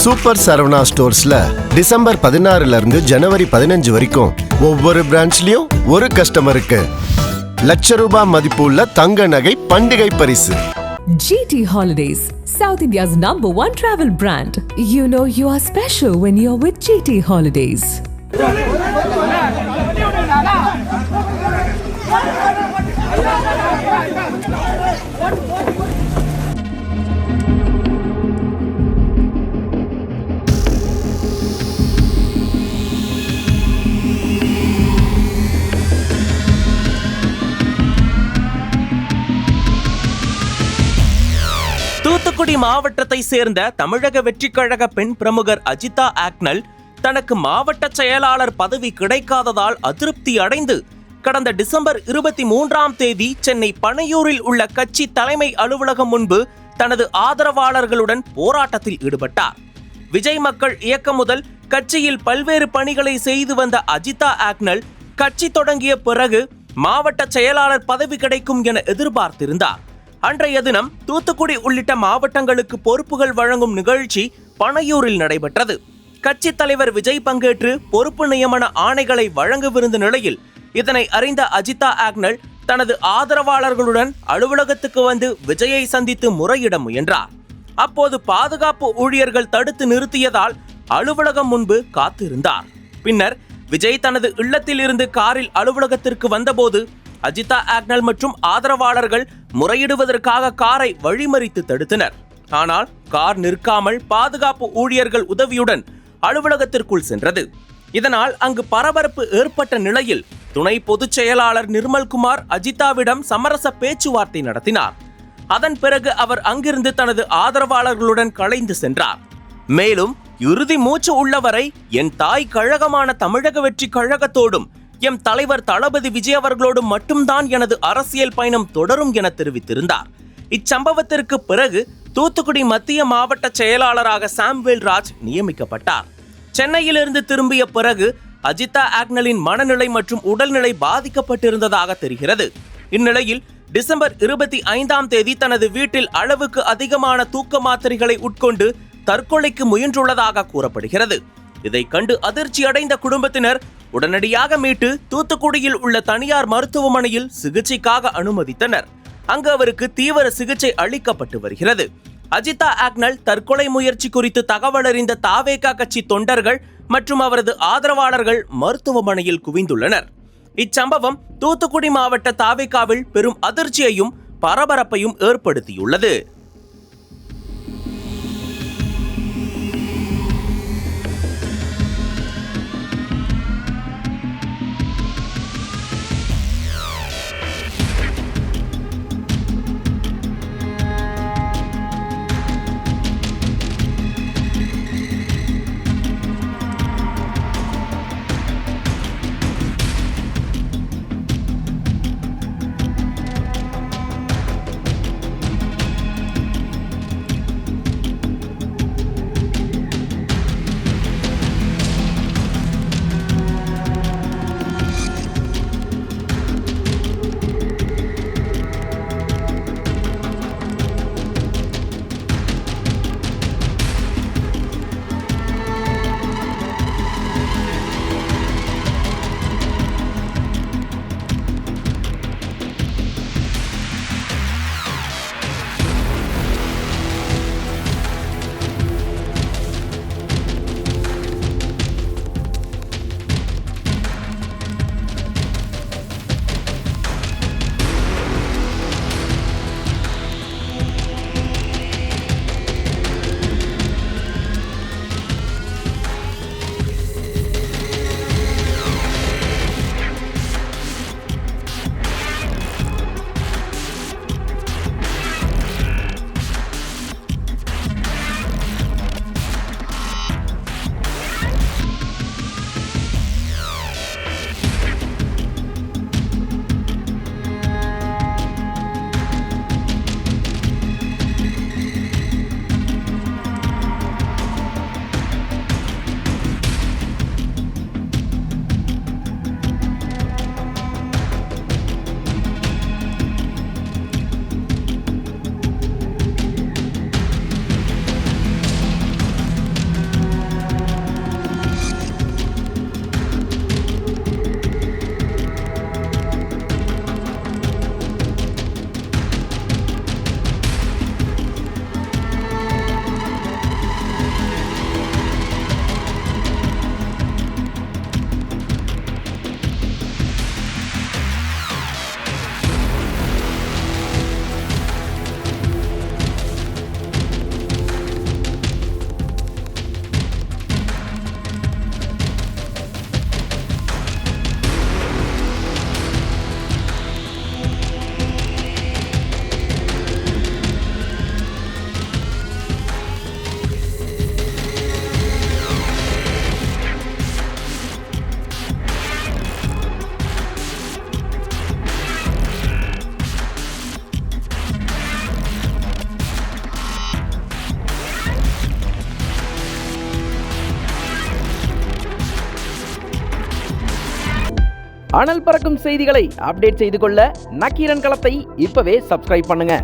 Super Saravana ஸ்டோர்ஸ்ல December 16 இருந்து ஜனவரி 15 வரைக்கும் ஒவ்வொரு பிரான்ச்லயும் ஒரு கஸ்டமருக்கு ₹1,00,000 மதிப்புள்ள தங்க நகை பண்டிகை பரிசு. GT Holidays, South India's #1 travel brand. You know you are special when you're with GT Holidays. Thoothukudi மாவட்டத்தை சேர்ந்த தமிழக வெற்றி கழக பெண் பிரமுகர் அஜிதா ஆக்னல் தனக்கு மாவட்ட செயலாளர் பதவி கிடைக்காததால் அதிருப்தி அடைந்து கடந்த டிசம்பர் 23 சென்னை பனையூரில் உள்ள கட்சி தலைமை அலுவலகம் முன்பு தனது ஆதரவாளர்களுடன் போராட்டத்தில் ஈடுபட்டார். விஜய் மக்கள் இயக்கம் முதல் கட்சியில் பல்வேறு பணிகளை செய்து வந்த அஜிதா ஆக்னல் கட்சி தொடங்கிய பிறகு மாவட்ட செயலாளர் பதவி கிடைக்கும் என எதிர்பார்த்திருந்தார். அன்றைய தினம் தூத்துக்குடி உள்ளிட்ட மாவட்டங்களுக்கு பொறுப்புகள் வழங்கும் நிகழ்ச்சி பனையூரில் நடைபெற்றது. கட்சி தலைவர் விஜய் பங்கேற்று பொறுப்பு நியமன ஆணைகளை வழங்கவிருந்த நிலையில் இதனை அறிந்த அஜிதா ஆக்னல் தனது ஆதரவாளர்களுடன் அலுவலகத்துக்கு வந்து விஜயை சந்தித்து முறையிட முயன்றார். அப்போது பாதுகாப்பு ஊழியர்கள் தடுத்து நிறுத்தியதால் அலுவலகம் முன்பு காத்திருந்தார். பின்னர் விஜய் தனது இல்லத்தில் இருந்து காரில் அலுவலகத்திற்கு வந்தபோது அஜிதா ஆக்னல் மற்றும் ஆதரவாளர்கள் முறையிடுவதற்காக காரை வழிமறித்து தடுத்தனர். ஆனால் கார் நிற்காமல் பாதுகாப்பு ஊழியர்கள் உதவியுடன் அலுவலகத்திற்குள் சென்றது. இதனால் அங்கு பரபரப்பு ஏற்பட்ட நிலையில் துணை பொதுச் செயலாளர் நிர்மல்குமார் அஜிதாவிடம் சமரச பேச்சுவார்த்தை நடத்தினார். அதன் பிறகு அவர் அங்கிருந்து தனது ஆதரவாளர்களுடன் கலைந்து சென்றார். மேலும் இறுதி மூச்சு உள்ளவரை என் தாய் கழகமான தமிழக வெற்றி கழகத்தோடும் எம் தலைவர் தளபதி விஜய் அவர்களோடு மட்டும்தான் எனது அரசியல் பயணம் தொடரும் என தெரிவித்திருந்தார். இச்சம்பவத்திற்கு பிறகு தூத்துக்குடி மத்திய மாவட்ட செயலாளராக சாம்வேல் ராஜ் நியமிக்கப்பட்டார். சென்னையிலிருந்து திரும்பிய பிறகு அஜிதா ஆக்னலின் மனநிலை மற்றும் உடல்நிலை பாதிக்கப்பட்டிருந்ததாக தெரிகிறது. இந்நிலையில் டிசம்பர் 25 தனது வீட்டில் அளவுக்கு அதிகமான தூக்க மாத்திரைகளை உட்கொண்டு தற்கொலைக்கு முயன்றுள்ளதாக கூறப்படுகிறது. இதை கண்டு அதிர்ச்சி அடைந்த குடும்பத்தினர் உடனடியாக மீட்டு தூத்துக்குடியில் உள்ள தனியார் மருத்துவமனையில் சிகிச்சைக்காக அனுமதித்தனர். அங்கு அவருக்கு தீவிர சிகிச்சை அளிக்கப்பட்டு வருகிறது. அஜிதா ஆக்னல் தற்கொலை முயற்சி குறித்து தகவல் அறிந்த தாவேகா கட்சி தொண்டர்கள் மற்றும் அவரது ஆதரவாளர்கள் மருத்துவமனையில் குவிந்துள்ளனர். இச்சம்பவம் தூத்துக்குடி மாவட்ட தாவேகாவில் பெரும் அதிர்ச்சியையும் பரபரப்பையும் ஏற்படுத்தியுள்ளது. அனல் பறக்கும் செய்திகளை அப்டேட் செய்து கொள்ள நக்கீரன் களத்தை இப்பவே சப்ஸ்கிரைப் பண்ணுங்க.